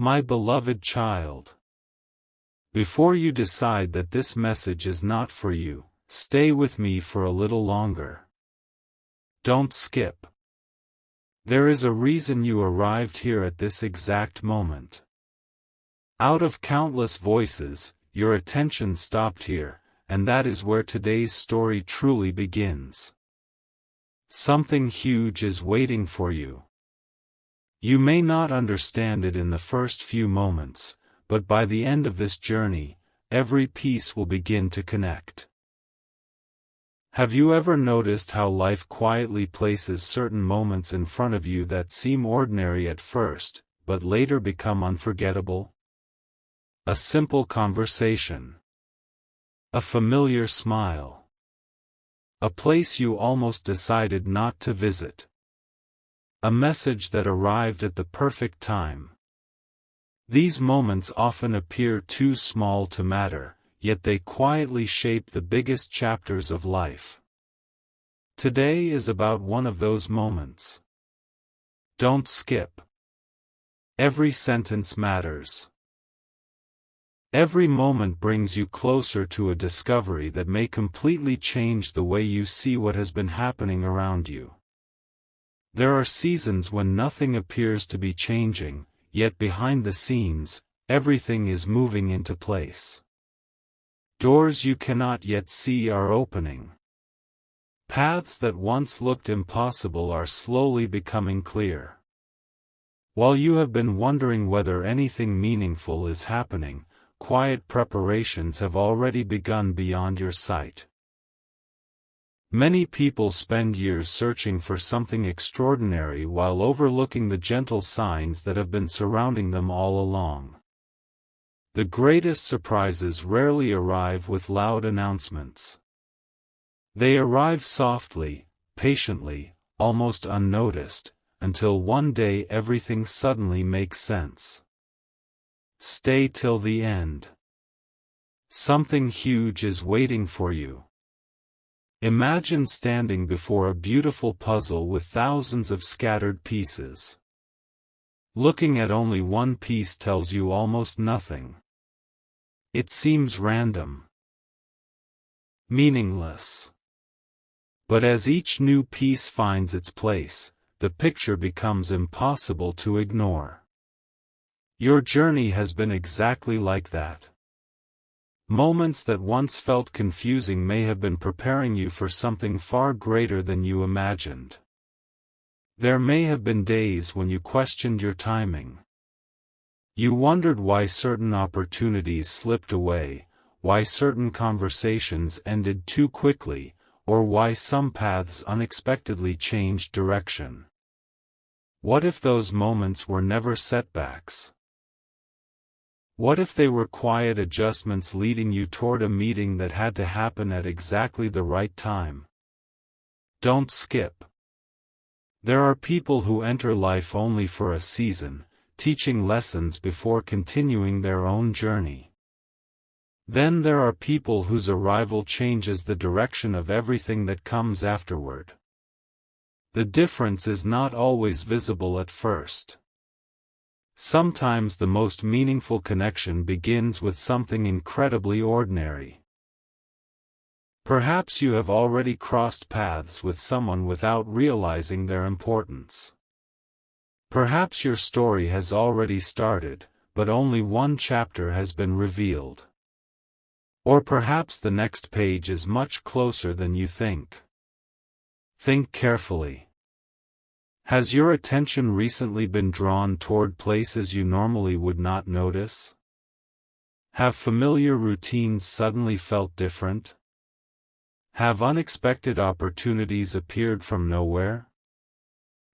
My beloved child. Before you decide that this message is not for you, stay with me for a little longer. Don't skip. There is a reason you arrived here at this exact moment. Out of countless voices, your attention stopped here, and that is where today's story truly begins. Something huge is waiting for you. You may not understand it in the first few moments, but by the end of this journey, every piece will begin to connect. Have you ever noticed how life quietly places certain moments in front of you that seem ordinary at first, but later become unforgettable? A simple conversation. A familiar smile. A place you almost decided not to visit. A message that arrived at the perfect time. These moments often appear too small to matter, yet they quietly shape the biggest chapters of life. Today is about one of those moments. Don't skip. Every sentence matters. Every moment brings you closer to a discovery that may completely change the way you see what has been happening around you. There are seasons when nothing appears to be changing, yet behind the scenes, everything is moving into place. Doors you cannot yet see are opening. Paths that once looked impossible are slowly becoming clear. While you have been wondering whether anything meaningful is happening, quiet preparations have already begun beyond your sight. Many people spend years searching for something extraordinary while overlooking the gentle signs that have been surrounding them all along. The greatest surprises rarely arrive with loud announcements. They arrive softly, patiently, almost unnoticed, until one day everything suddenly makes sense. Stay till the end. Something huge is waiting for you. Imagine standing before a beautiful puzzle with thousands of scattered pieces. Looking at only one piece tells you almost nothing. It seems random, meaningless. But as each new piece finds its place, the picture becomes impossible to ignore. Your journey has been exactly like that. Moments that once felt confusing may have been preparing you for something far greater than you imagined. There may have been days when you questioned your timing. You wondered why certain opportunities slipped away, why certain conversations ended too quickly, or why some paths unexpectedly changed direction. What if those moments were never setbacks? What if they were quiet adjustments leading you toward a meeting that had to happen at exactly the right time? Don't skip. There are people who enter life only for a season, teaching lessons before continuing their own journey. Then there are people whose arrival changes the direction of everything that comes afterward. The difference is not always visible at first. Sometimes the most meaningful connection begins with something incredibly ordinary. Perhaps you have already crossed paths with someone without realizing their importance. Perhaps your story has already started, but only one chapter has been revealed. Or perhaps the next page is much closer than you think. Think carefully. Has your attention recently been drawn toward places you normally would not notice? Have familiar routines suddenly felt different? Have unexpected opportunities appeared from nowhere?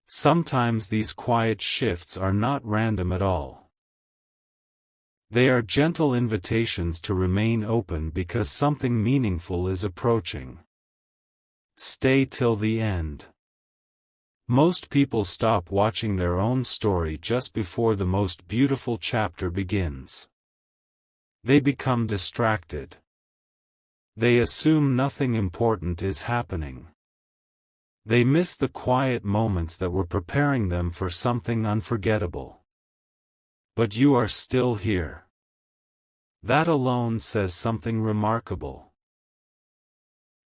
Sometimes these quiet shifts are not random at all. They are gentle invitations to remain open because something meaningful is approaching. Stay till the end. Most people stop watching their own story just before the most beautiful chapter begins. They become distracted. They assume nothing important is happening. They miss the quiet moments that were preparing them for something unforgettable. But you are still here. That alone says something remarkable.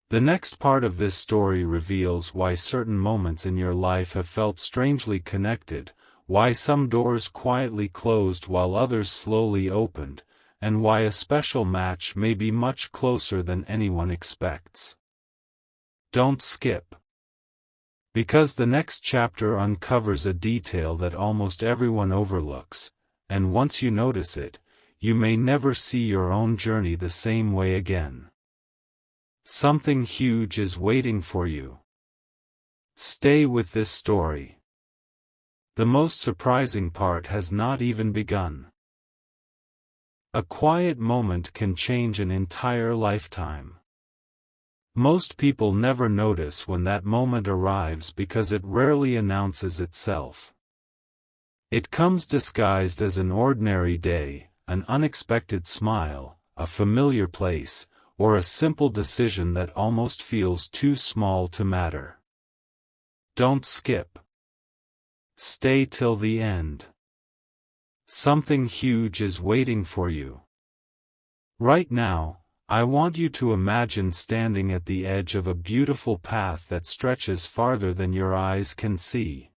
The next part of this story reveals why certain moments in your life have felt strangely connected, why some doors quietly closed while others slowly opened, and why a special match may be much closer than anyone expects. Don't skip. Because the next chapter uncovers a detail that almost everyone overlooks, and once you notice it, you may never see your own journey the same way again. Something huge is waiting for you. Stay with this story. The most surprising part has not even begun. A quiet moment can change an entire lifetime. Most people never notice when that moment arrives because it rarely announces itself. It comes disguised as an ordinary day, an unexpected smile, a familiar place, or a simple decision that almost feels too small to matter. Don't skip. Stay till the end. Something huge is waiting for you. Right now, I want you to imagine standing at the edge of a beautiful path that stretches farther than your eyes can see.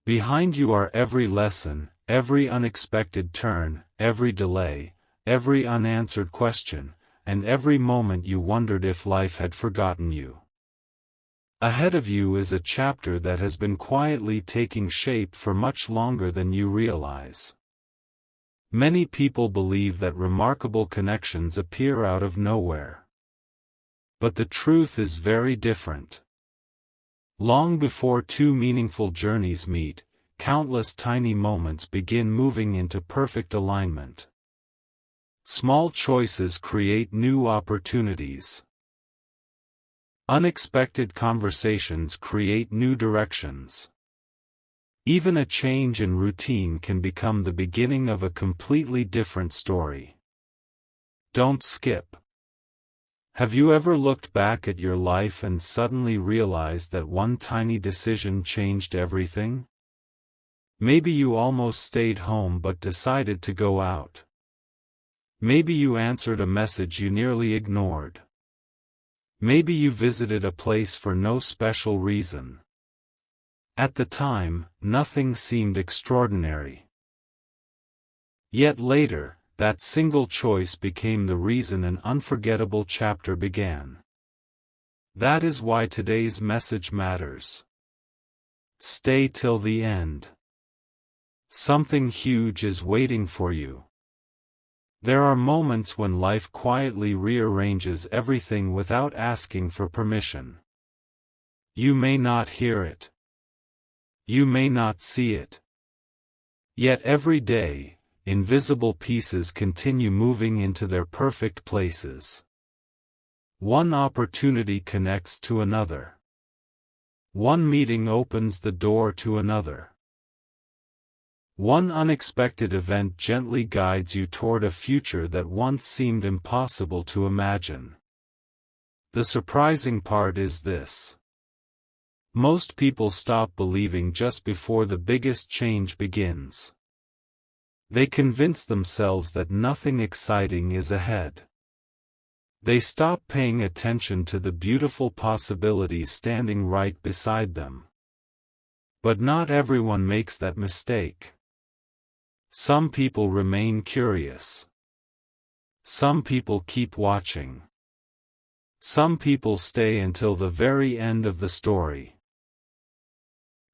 Behind you are every lesson, every unexpected turn, every delay, every unanswered question, and every moment you wondered if life had forgotten you. Ahead of you is a chapter that has been quietly taking shape for much longer than you realize. Many people believe that remarkable connections appear out of nowhere. But the truth is very different. Long before two meaningful journeys meet, countless tiny moments begin moving into perfect alignment. Small choices create new opportunities. Unexpected conversations create new directions. Even a change in routine can become the beginning of a completely different story. Don't skip. Have you ever looked back at your life and suddenly realized that one tiny decision changed everything? Maybe you almost stayed home but decided to go out. Maybe you answered a message you nearly ignored. Maybe you visited a place for no special reason. At the time, nothing seemed extraordinary. Yet later, that single choice became the reason an unforgettable chapter began. That is why today's message matters. Stay till the end. Something huge is waiting for you. There are moments when life quietly rearranges everything without asking for permission. You may not hear it. You may not see it. Yet every day, invisible pieces continue moving into their perfect places. One opportunity connects to another. One meeting opens the door to another. One unexpected event gently guides you toward a future that once seemed impossible to imagine. The surprising part is this. Most people stop believing just before the biggest change begins. They convince themselves that nothing exciting is ahead. They stop paying attention to the beautiful possibilities standing right beside them. But not everyone makes that mistake. Some people remain curious. Some people keep watching. Some people stay until the very end of the story.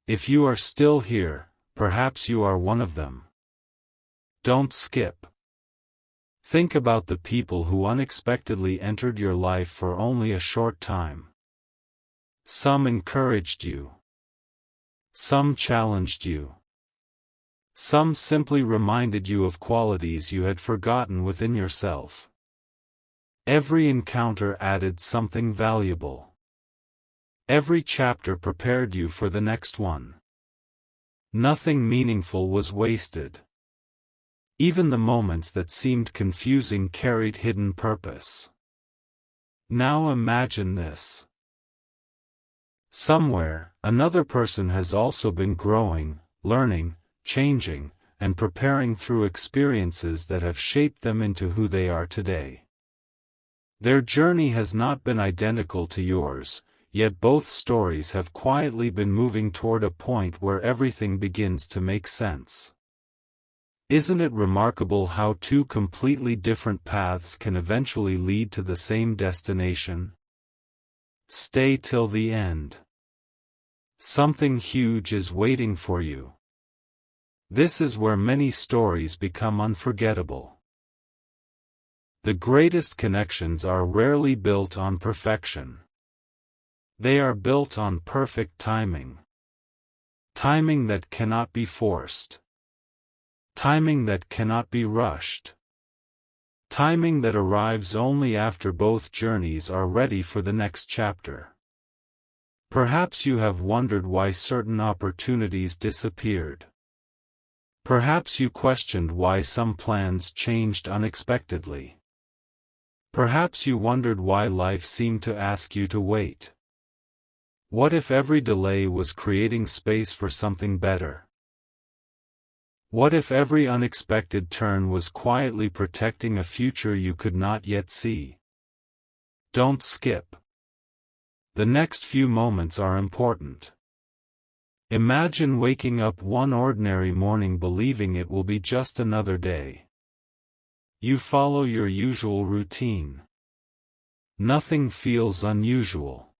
If you are still here, perhaps you are one of them. Don't skip. Think about the people who unexpectedly entered your life for only a short time. Some encouraged you. Some challenged you. Some simply reminded you of qualities you had forgotten within yourself. Every encounter added something valuable. Every chapter prepared you for the next one. Nothing meaningful was wasted. Even the moments that seemed confusing carried hidden purpose. Now imagine this. Somewhere, another person has also been growing, learning, changing, and preparing through experiences that have shaped them into who they are today. Their journey has not been identical to yours, yet both stories have quietly been moving toward a point where everything begins to make sense. Isn't it remarkable how two completely different paths can eventually lead to the same destination? Stay till the end. Something huge is waiting for you. This is where many stories become unforgettable. The greatest connections are rarely built on perfection. They are built on perfect timing. Timing that cannot be forced. Timing that cannot be rushed. Timing that arrives only after both journeys are ready for the next chapter. Perhaps you have wondered why certain opportunities disappeared. Perhaps you questioned why some plans changed unexpectedly. Perhaps you wondered why life seemed to ask you to wait. What if every delay was creating space for something better? What if every unexpected turn was quietly protecting a future you could not yet see? Don't skip. The next few moments are important. Imagine waking up one ordinary morning believing it will be just another day. You follow your usual routine. Nothing feels unusual.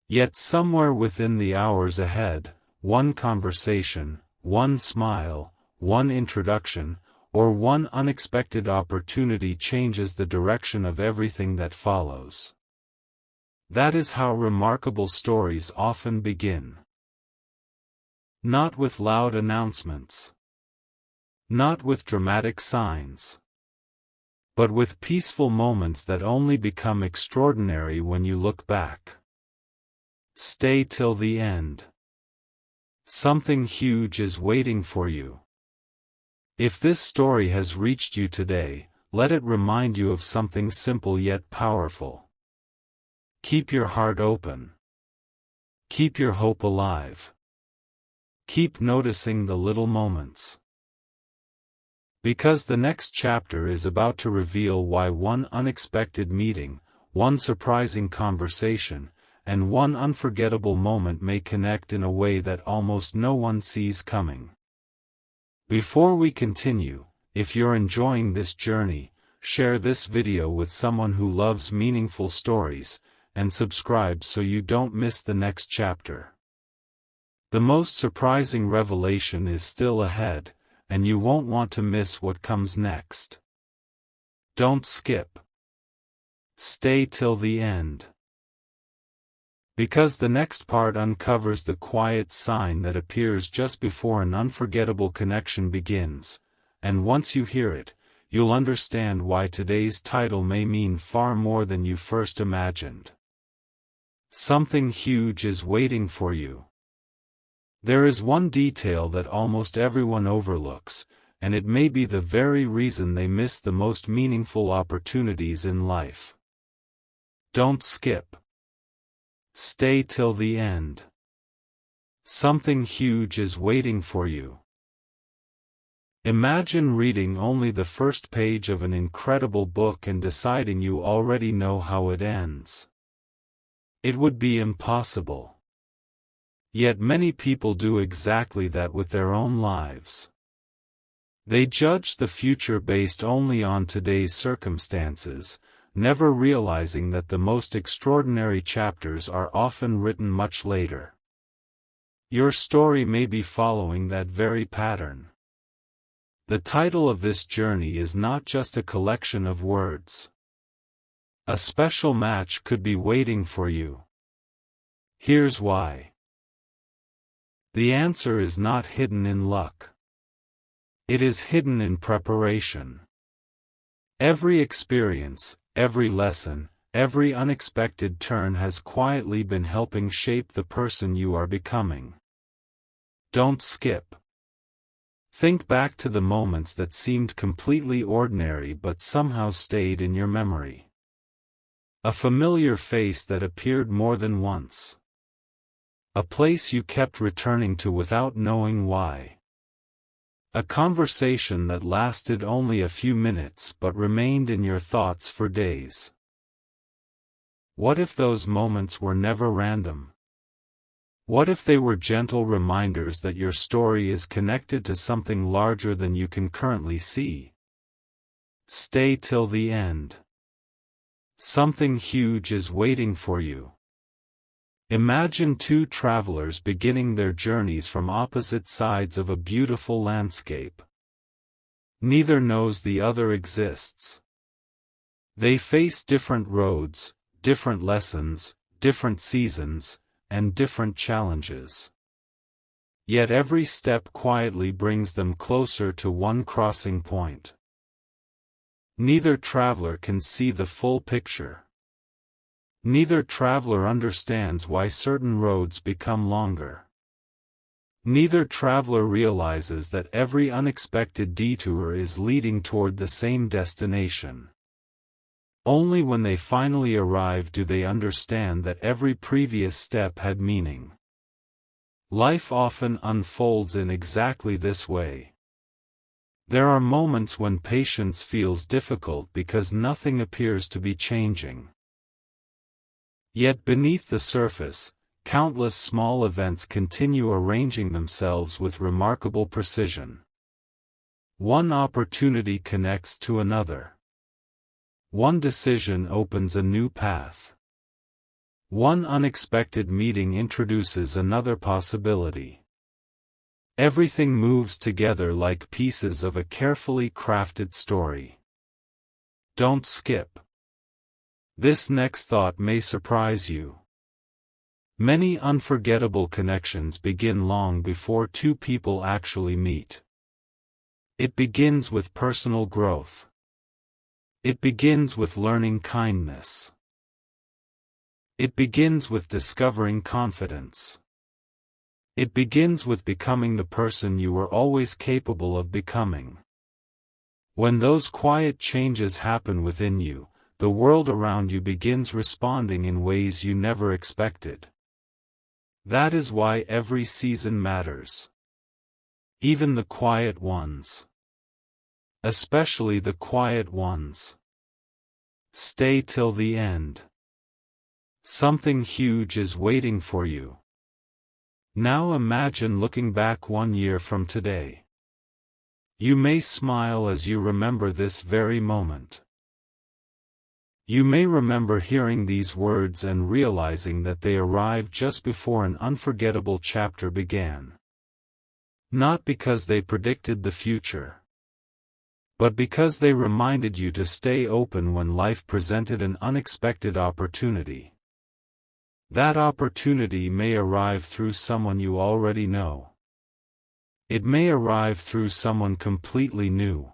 Yet somewhere within the hours ahead, one conversation, one smile, one introduction, or one unexpected opportunity changes the direction of everything that follows. That is how remarkable stories often begin. Not with loud announcements. Not with dramatic signs. But with peaceful moments that only become extraordinary when you look back. Stay till the end. Something huge is waiting for you. If this story has reached you today, let it remind you of something simple yet powerful. Keep your heart open. Keep your hope alive. Keep noticing the little moments. Because the next chapter is about to reveal why one unexpected meeting, one surprising conversation, and one unforgettable moment may connect in a way that almost no one sees coming. Before we continue, if you're enjoying this journey, share this video with someone who loves meaningful stories, and subscribe so you don't miss the next chapter. The most surprising revelation is still ahead, and you won't want to miss what comes next. Don't skip. Stay till the end. Because the next part uncovers the quiet sign that appears just before an unforgettable connection begins, and once you hear it, you'll understand why today's title may mean far more than you first imagined. Something huge is waiting for you. There is one detail that almost everyone overlooks, and it may be the very reason they miss the most meaningful opportunities in life. Don't skip. Stay till the end. Something huge is waiting for you. Imagine reading only the first page of an incredible book and deciding you already know how it ends. It would be impossible. Yet many people do exactly that with their own lives. They judge the future based only on today's circumstances, never realizing that the most extraordinary chapters are often written much later. Your story may be following that very pattern. The title of this journey is not just a collection of words. A special match could be waiting for you. Here's why. The answer is not hidden in luck. It is hidden in preparation. Every experience, every lesson, every unexpected turn has quietly been helping shape the person you are becoming. Don't skip. Think back to the moments that seemed completely ordinary but somehow stayed in your memory. A familiar face that appeared more than once. A place you kept returning to without knowing why. A conversation that lasted only a few minutes but remained in your thoughts for days. What if those moments were never random? What if they were gentle reminders that your story is connected to something larger than you can currently see? Stay till the end. Something huge is waiting for you. Imagine two travelers beginning their journeys from opposite sides of a beautiful landscape. Neither knows the other exists. They face different roads, different lessons, different seasons, and different challenges. Yet every step quietly brings them closer to one crossing point. Neither traveler can see the full picture. Neither traveler understands why certain roads become longer. Neither traveler realizes that every unexpected detour is leading toward the same destination. Only when they finally arrive do they understand that every previous step had meaning. Life often unfolds in exactly this way. There are moments when patience feels difficult because nothing appears to be changing. Yet beneath the surface, countless small events continue arranging themselves with remarkable precision. One opportunity connects to another. One decision opens a new path. One unexpected meeting introduces another possibility. Everything moves together like pieces of a carefully crafted story. Don't skip. This next thought may surprise you. Many unforgettable connections begin long before two people actually meet. It begins with personal growth. It begins with learning kindness. It begins with discovering confidence. It begins with becoming the person you were always capable of becoming. When those quiet changes happen within you, the world around you begins responding in ways you never expected. That is why every season matters. Even the quiet ones. Especially the quiet ones. Stay till the end. Something huge is waiting for you. Now imagine looking back 1 year from today. You may smile as you remember this very moment. You may remember hearing these words and realizing that they arrived just before an unforgettable chapter began. Not because they predicted the future, but because they reminded you to stay open when life presented an unexpected opportunity. That opportunity may arrive through someone you already know. It may arrive through someone completely new.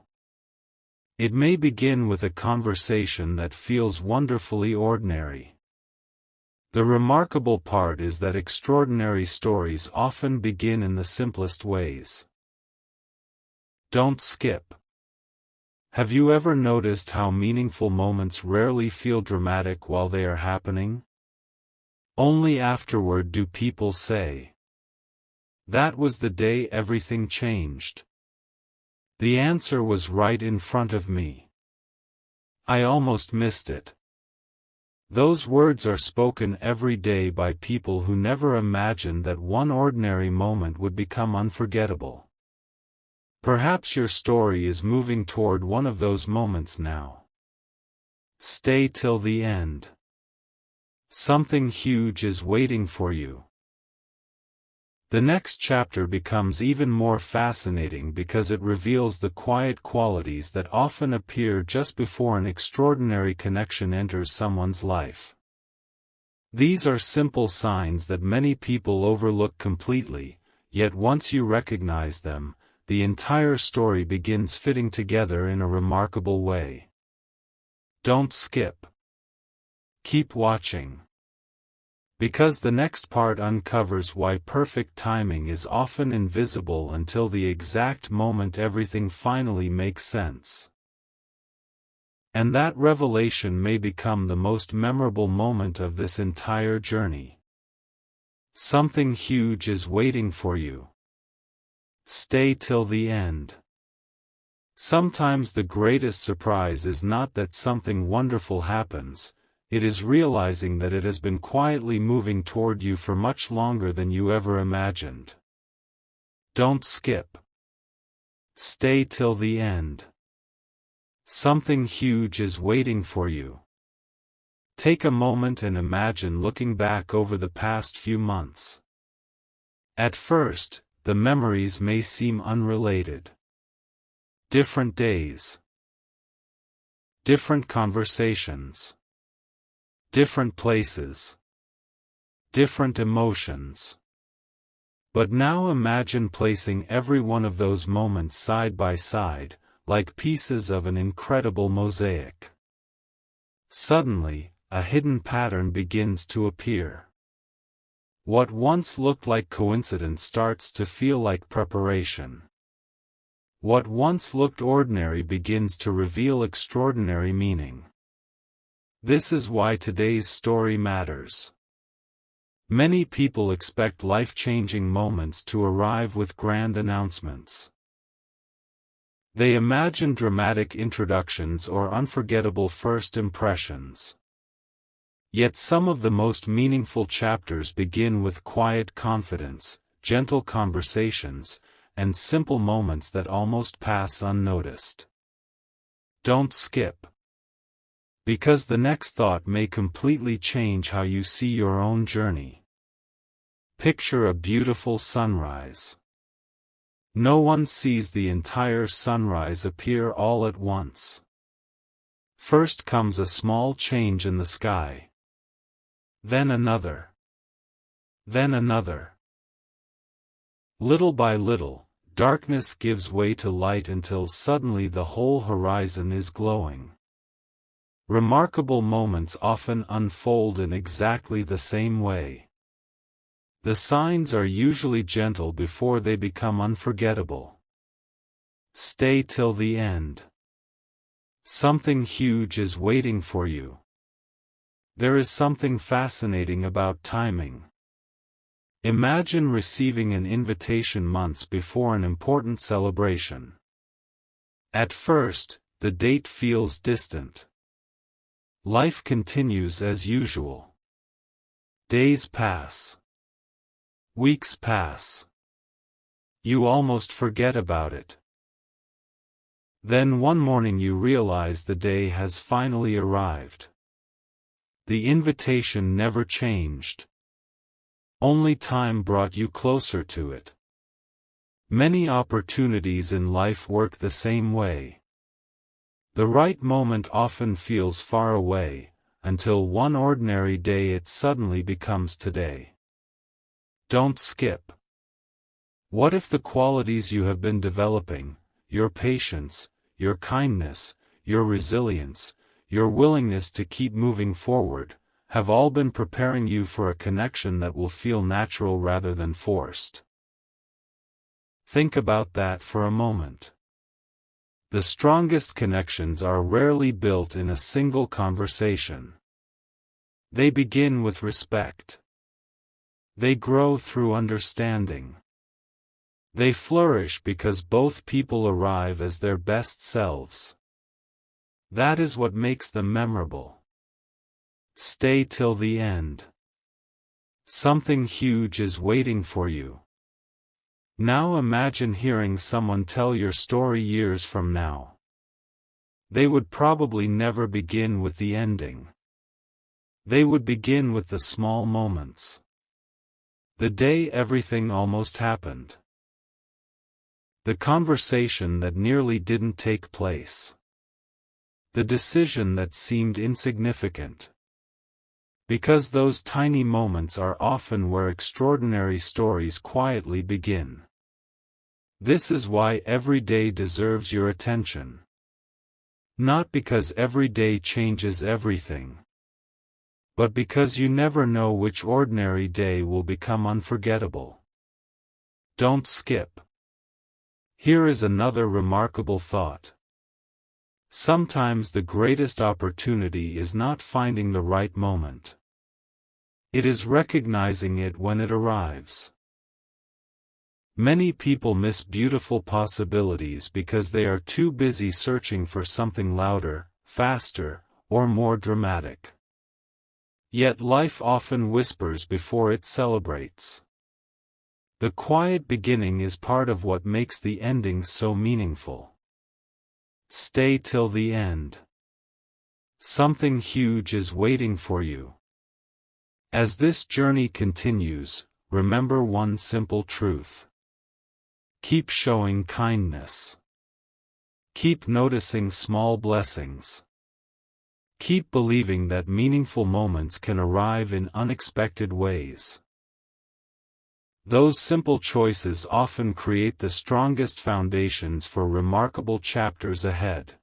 It may begin with a conversation that feels wonderfully ordinary. The remarkable part is that extraordinary stories often begin in the simplest ways. Don't skip. Have you ever noticed how meaningful moments rarely feel dramatic while they are happening? Only afterward do people say, "That was the day everything changed. The answer was right in front of me. I almost missed it." Those words are spoken every day by people who never imagined that one ordinary moment would become unforgettable. Perhaps your story is moving toward one of those moments now. Stay till the end. Something huge is waiting for you. The next chapter becomes even more fascinating because it reveals the quiet qualities that often appear just before an extraordinary connection enters someone's life. These are simple signs that many people overlook completely, yet once you recognize them, the entire story begins fitting together in a remarkable way. Don't skip. Keep watching. Because the next part uncovers why perfect timing is often invisible until the exact moment everything finally makes sense. And that revelation may become the most memorable moment of this entire journey. Something huge is waiting for you. Stay till the end. Sometimes the greatest surprise is not that something wonderful happens, it is realizing that it has been quietly moving toward you for much longer than you ever imagined. Don't skip. Stay till the end. Something huge is waiting for you. Take a moment and imagine looking back over the past few months. At first, the memories may seem unrelated. Different days. Different conversations. Different places. Different emotions. But now imagine placing every one of those moments side by side, like pieces of an incredible mosaic. Suddenly, a hidden pattern begins to appear. What once looked like coincidence starts to feel like preparation. What once looked ordinary begins to reveal extraordinary meaning. This is why today's story matters. Many people expect life-changing moments to arrive with grand announcements. They imagine dramatic introductions or unforgettable first impressions. Yet some of the most meaningful chapters begin with quiet confidence, gentle conversations, and simple moments that almost pass unnoticed. Don't skip. Because the next thought may completely change how you see your own journey. Picture a beautiful sunrise. No one sees the entire sunrise appear all at once. First comes a small change in the sky. Then another. Then another. Little by little, darkness gives way to light until suddenly the whole horizon is glowing. Remarkable moments often unfold in exactly the same way. The signs are usually gentle before they become unforgettable. Stay till the end. Something huge is waiting for you. There is something fascinating about timing. Imagine receiving an invitation months before an important celebration. At first, the date feels distant. Life continues as usual. Days pass. Weeks pass. You almost forget about it. Then one morning you realize the day has finally arrived. The invitation never changed. Only time brought you closer to it. Many opportunities in life work the same way. The right moment often feels far away, until one ordinary day it suddenly becomes today. Don't skip. What if the qualities you have been developing, your patience, your kindness, your resilience, your willingness to keep moving forward, have all been preparing you for a connection that will feel natural rather than forced? Think about that for a moment. The strongest connections are rarely built in a single conversation. They begin with respect. They grow through understanding. They flourish because both people arrive as their best selves. That is what makes them memorable. Stay till the end. Something huge is waiting for you. Now imagine hearing someone tell your story years from now. They would probably never begin with the ending. They would begin with the small moments. The day everything almost happened. The conversation that nearly didn't take place. The decision that seemed insignificant. Because those tiny moments are often where extraordinary stories quietly begin. This is why every day deserves your attention. Not because every day changes everything, but because you never know which ordinary day will become unforgettable. Don't skip. Here is another remarkable thought. Sometimes the greatest opportunity is not finding the right moment. It is recognizing it when it arrives. Many people miss beautiful possibilities because they are too busy searching for something louder, faster, or more dramatic. Yet life often whispers before it celebrates. The quiet beginning is part of what makes the ending so meaningful. Stay till the end. Something huge is waiting for you. As this journey continues, remember one simple truth. Keep showing kindness. Keep noticing small blessings. Keep believing that meaningful moments can arrive in unexpected ways. Those simple choices often create the strongest foundations for remarkable chapters ahead.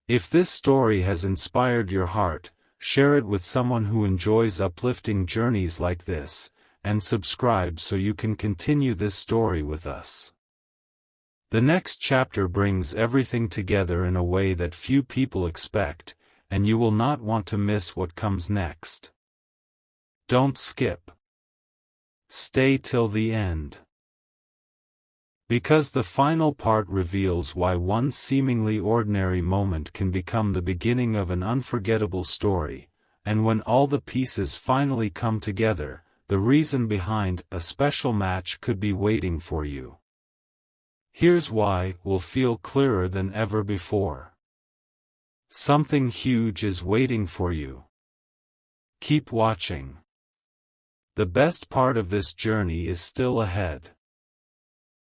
If this story has inspired your heart, share it with someone who enjoys uplifting journeys like this, and subscribe so you can continue this story with us. The next chapter brings everything together in a way that few people expect, and you will not want to miss what comes next. Don't skip. Stay till the end. Because the final part reveals why one seemingly ordinary moment can become the beginning of an unforgettable story, and when all the pieces finally come together, the reason behind a special match could be waiting for you. Here's why will feel clearer than ever before. Something huge is waiting for you. Keep watching. The best part of this journey is still ahead.